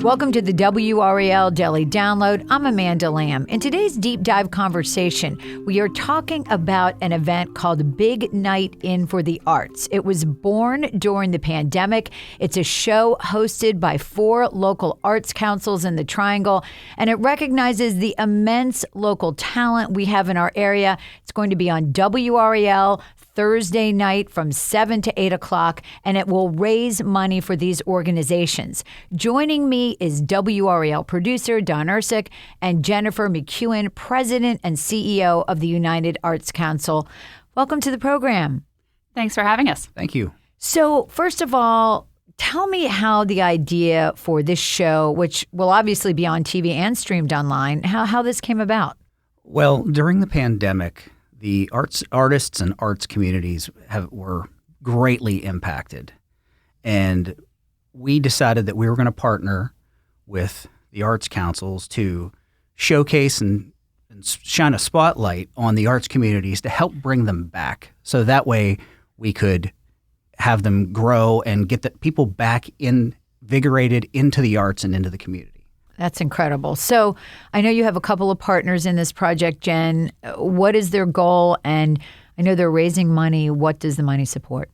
Welcome to the WRAL Daily Download. I'm Amanda Lamb. In today's deep dive conversation, we are talking about an event called Big Night In for the Arts. It was born during the pandemic. It's a show hosted by 4 local arts councils in the Triangle, and it recognizes the immense local talent we have in our area. It's going to be on WRAL Thursday night from 7 to 8 o'clock, and it will raise money for these organizations. Joining me is WRAL producer Don Ursich and Jennifer McEwen, president and CEO of the United Arts Council. Welcome to the program. Thanks for having us. Thank you. So, first of all, tell me how the idea for this show, which will obviously be on TV and streamed online, how this came about. Well, during the pandemic, the artists and arts communities were greatly impacted. And we decided that we were going to partner with the arts councils to showcase and shine a spotlight on the arts communities to help bring them back. So that way we could have them grow and get the people back invigorated into the arts and into the community. That's incredible. So I know you have a couple of partners in this project, Jen. What is their goal? And I know they're raising money. What does the money support?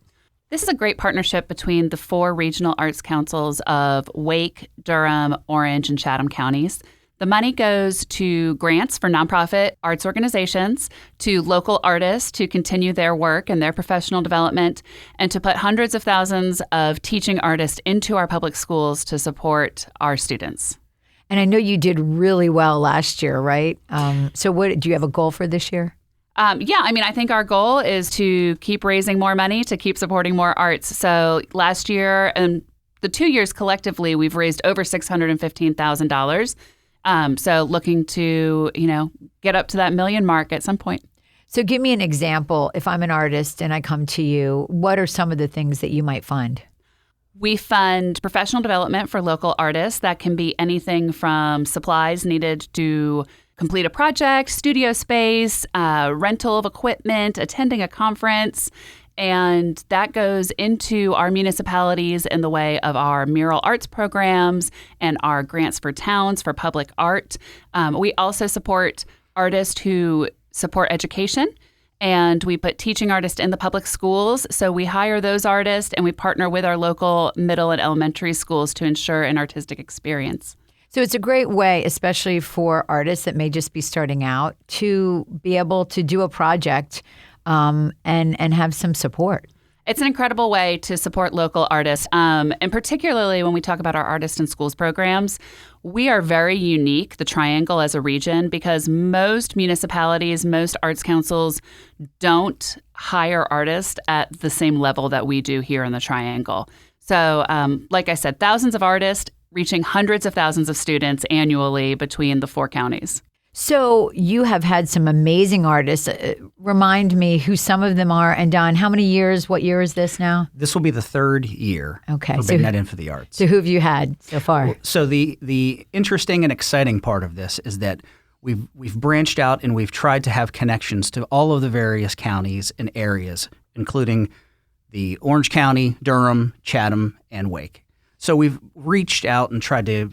This is a great partnership between the 4 regional arts councils of Wake, Durham, Orange, and Chatham counties. The money goes to grants for nonprofit arts organizations, to local artists to continue their work and their professional development, and to put hundreds of thousands of teaching artists into our public schools to support our students. And I know you did really well last year, right? So do you have a goal for this year? I think our goal is to keep raising more money, to keep supporting more arts. So last year and the 2 years collectively, we've raised over $615,000. So looking to, get up to that million mark at some point. So give me an example. If I'm an artist and I come to you, what are some of the things that you might fund? We fund professional development for local artists. That can be anything from supplies needed to complete a project, studio space, rental of equipment, attending a conference. And that goes into our municipalities in the way of our mural arts programs and our grants for towns for public art. We also support artists who support education. And we put teaching artists in the public schools. So we hire those artists and we partner with our local middle and elementary schools to ensure an artistic experience. So it's a great way, especially for artists that may just be starting out, to be able to do a project and have some support. It's an incredible way to support local artists. And particularly when we talk about our Artist in Schools programs, we are very unique, the Triangle as a region, because most municipalities, most arts councils don't hire artists at the same level that we do here in the Triangle. So like I said, thousands of artists reaching hundreds of thousands of students annually between the 4 counties. So you have had some amazing artists. Remind me who some of them are. And Don, how many years, what year is this now? This will be the 3rd year for Big Night In for the Arts. So who have you had so far? So the interesting and exciting part of this is that we've branched out and we've tried to have connections to all of the various counties and areas, including the Orange County, Durham, Chatham, and Wake. So we've reached out and tried to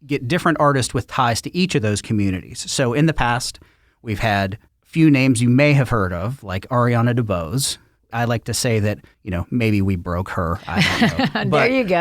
get different artists with ties to each of those communities. So in the past, we've had a few names you may have heard of, like Ariana DeBose. I like to say that, maybe we broke her. I don't know. There you go.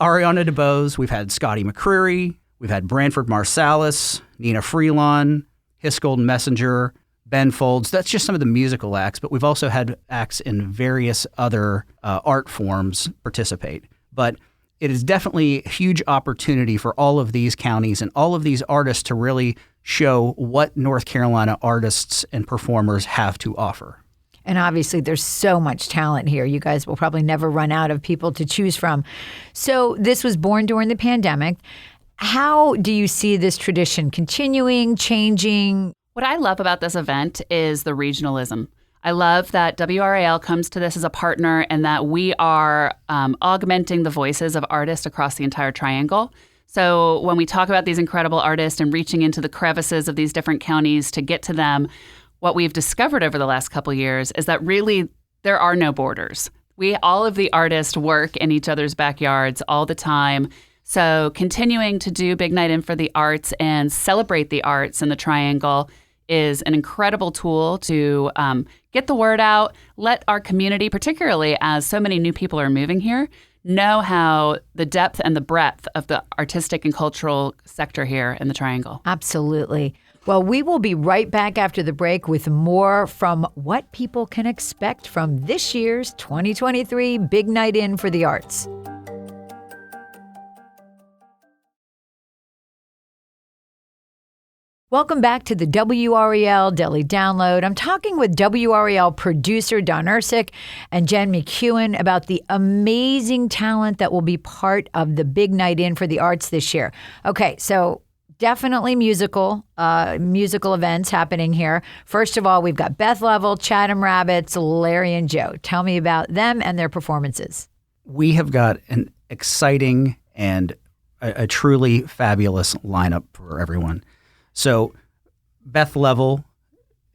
Ariana DeBose. We've had Scotty McCreery. We've had Branford Marsalis, Nina Freelon, Hiscold Messenger, Ben Folds. That's just some of the musical acts, but we've also had acts in various other art forms participate. But it is definitely a huge opportunity for all of these counties and all of these artists to really show what North Carolina artists and performers have to offer. And obviously there's so much talent here. You guys will probably never run out of people to choose from. So this was born during the pandemic. How do you see this tradition continuing, changing? What I love about this event is the regionalism. I love that WRAL comes to this as a partner and that we are augmenting the voices of artists across the entire Triangle. So when we talk about these incredible artists and reaching into the crevices of these different counties to get to them, what we've discovered over the last couple of years is that really there are no borders. All of the artists work in each other's backyards all the time. So continuing to do Big Night In for the Arts and celebrate the arts in the Triangle is an incredible tool to get the word out, let our community, particularly as so many new people are moving here, know how the depth and the breadth of the artistic and cultural sector here in the Triangle. Absolutely. Well, we will be right back after the break with more from what people can expect from this year's 2023 Big Night In for the Arts. Welcome back to the WRAL Daily Download. I'm talking with WRAL producer Don Ursich and Jen McEwen about the amazing talent that will be part of the Big Night In for the Arts this year. Okay, so definitely musical events happening here. First of all, we've got Beth Level, Chatham Rabbits, Larry and Joe. Tell me about them and their performances. We have got an exciting and a truly fabulous lineup for everyone. So Beth Level,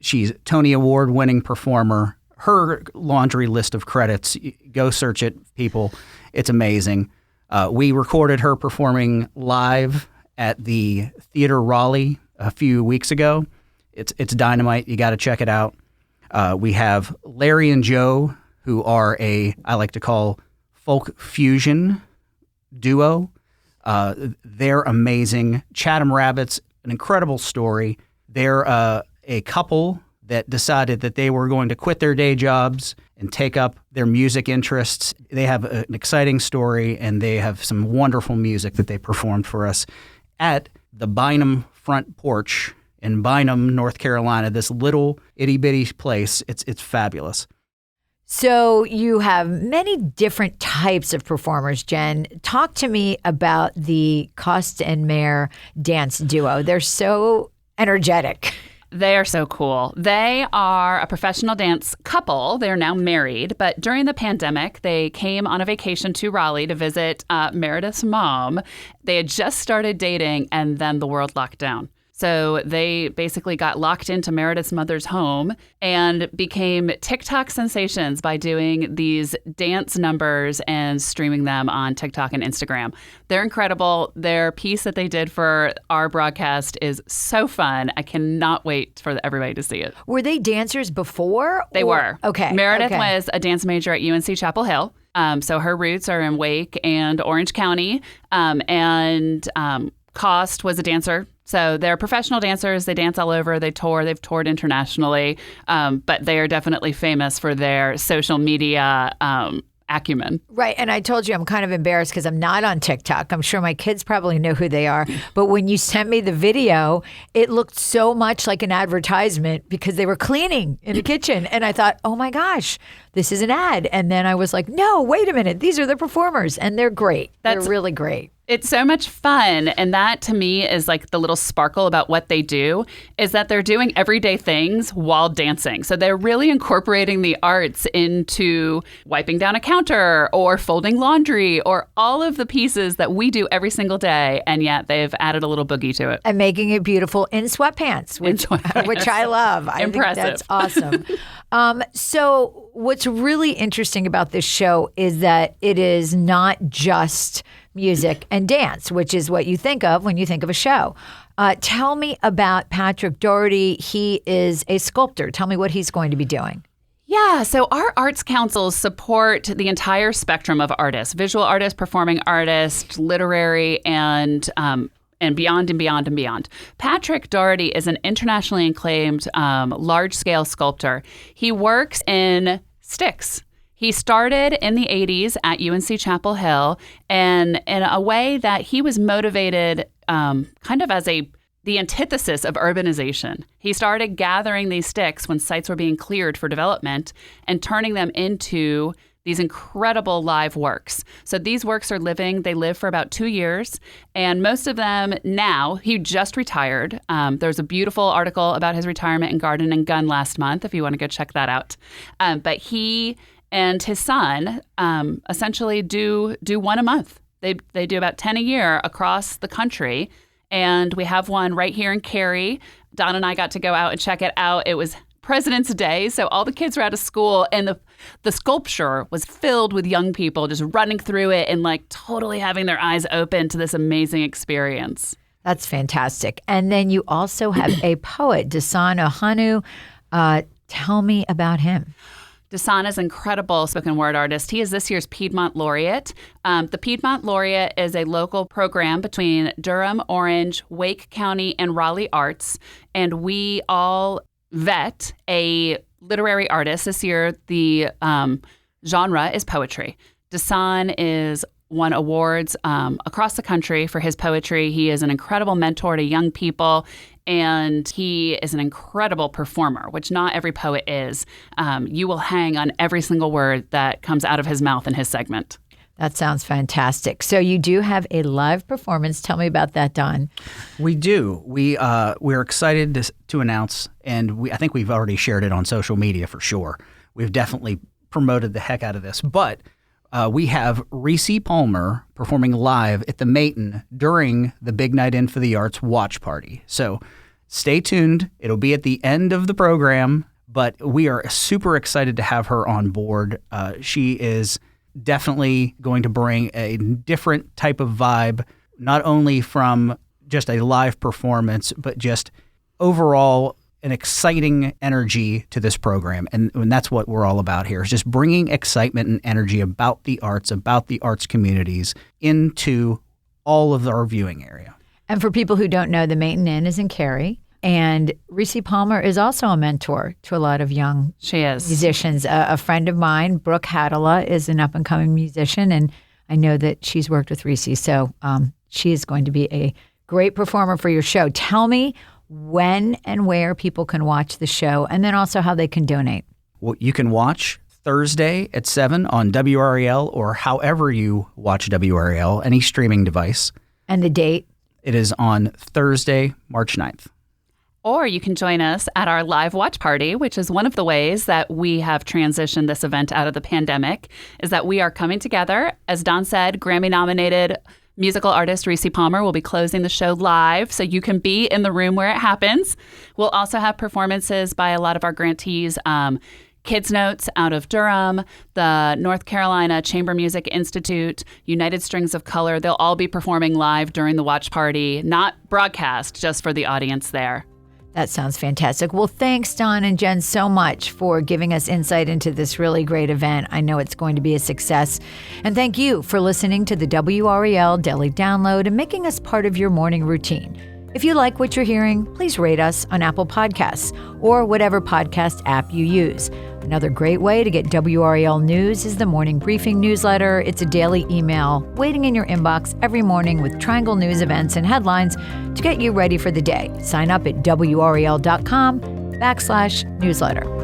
she's Tony Award-winning performer. Her laundry list of credits, go search it, people. It's amazing. We recorded her performing live at the Theater Raleigh a few weeks ago. It's dynamite. You got to check it out. We have Larry and Joe, who are I like to call folk fusion duo. They're amazing. Chatham Rabbits, an incredible story. They're a couple that decided that they were going to quit their day jobs and take up their music interests. They have an exciting story, and they have some wonderful music that they performed for us at the Bynum Front Porch in Bynum, North Carolina, this little itty-bitty place. It's fabulous. So you have many different types of performers, Jen. Talk to me about the Cost and Mare dance duo. They're so energetic. They are so cool. They are a professional dance couple. They're now married, but during the pandemic, they came on a vacation to Raleigh to visit Meredith's mom. They had just started dating, and then the world locked down. So they basically got locked into Meredith's mother's home and became TikTok sensations by doing these dance numbers and streaming them on TikTok and Instagram. They're incredible. Their piece that they did for our broadcast is so fun. I cannot wait for everybody to see it. Were they dancers before? They were. Okay. Meredith was a dance major at UNC Chapel Hill. So her roots are in Wake and Orange County. Cost was a dancer. So they're professional dancers. They dance all over. They tour. They've toured internationally. But they are definitely famous for their social media acumen. Right. And I told you I'm kind of embarrassed because I'm not on TikTok. I'm sure my kids probably know who they are. But when you sent me the video, it looked so much like an advertisement because they were cleaning in the kitchen. And I thought, oh my gosh, this is an ad. And then I was like, no, wait a minute. These are the performers. And they're great. They're really great. It's so much fun. And that to me is like the little sparkle about what they do is that they're doing everyday things while dancing. So they're really incorporating the arts into wiping down a counter or folding laundry or all of the pieces that we do every single day. And yet they've added a little boogie to it. And making it beautiful in sweatpants, which I love. I Impressive. think that's awesome. So what's really interesting about this show is that it is not just music and dance, which is what you think of when you think of a show. Tell me about Patrick Doherty. He is a sculptor. Tell me what he's going to be doing. Yeah, so our arts councils support the entire spectrum of artists, visual artists, performing artists, literary, and beyond and beyond and beyond. Patrick Doherty is an internationally acclaimed large-scale sculptor. He works in sticks. He started in the 80s at UNC Chapel Hill, and in a way that he was motivated kind of as the antithesis of urbanization. He started gathering these sticks when sites were being cleared for development and turning them into these incredible live works. So these works are living. They live for about 2 years. And most of them now, he just retired. There's a beautiful article about his retirement in Garden and Gun last month, if you want to go check that out. But he and his son essentially do one a month. They do about 10 a year across the country. And we have one right here in Cary. Don and I got to go out and check it out. It was President's Day, so all the kids were out of school, and the sculpture was filled with young people just running through it and like totally having their eyes open to this amazing experience. That's fantastic. And then you also have a poet, Dasan Ohanu. Tell me about him. Dasan is an incredible spoken word artist. He is this year's Piedmont Laureate. The Piedmont Laureate is a local program between Durham, Orange, Wake County, and Raleigh Arts. And we all vet a literary artist. This year, the genre is poetry. Dasan is won awards across the country for his poetry. He is an incredible mentor to young people, and he is an incredible performer, which not every poet is. You will hang on every single word that comes out of his mouth in his segment. That sounds fantastic. So you do have a live performance. Tell me about that, Don. We do. We're excited to announce, and I think we've already shared it on social media for sure. We've definitely promoted the heck out of this, but we have Reese Palmer performing live at the Maton during the Big Night In for the Arts watch party. So stay tuned. It'll be at the end of the program, but we are super excited to have her on board. She is definitely going to bring a different type of vibe, not only from just a live performance, but just overall an exciting energy to this program. And that's what we're all about here, is just bringing excitement and energy about the arts communities into all of our viewing area. And for people who don't know, the Maton Inn is in Cary. And Reese Palmer is also a mentor to a lot of young musicians. A friend of mine, Brooke Hadala, is an up-and-coming musician, and I know that she's worked with Reese. So she is going to be a great performer for your show. Tell me when and where people can watch the show, and then also how they can donate. Well, you can watch Thursday at 7 on WRAL, or however you watch WRAL, any streaming device. And the date? It is on Thursday, March 9th. Or you can join us at our live watch party, which is one of the ways that we have transitioned this event out of the pandemic, is that we are coming together. As Don said, Grammy-nominated musical artist Reese Palmer will be closing the show live, so you can be in the room where it happens. We'll also have performances by a lot of our grantees, Kids Notes out of Durham, the North Carolina Chamber Music Institute, United Strings of Color. They'll all be performing live during the watch party, not broadcast, just for the audience there. That sounds fantastic. Well, thanks, Don and Jen, so much for giving us insight into this really great event. I know it's going to be a success. And thank you for listening to the WRAL Daily Download and making us part of your morning routine. If you like what you're hearing, please rate us on Apple Podcasts or whatever podcast app you use. Another great way to get WRAL news is the Morning Briefing newsletter. It's a daily email waiting in your inbox every morning with Triangle News events and headlines to get you ready for the day. Sign up at WRAL.com/newsletter.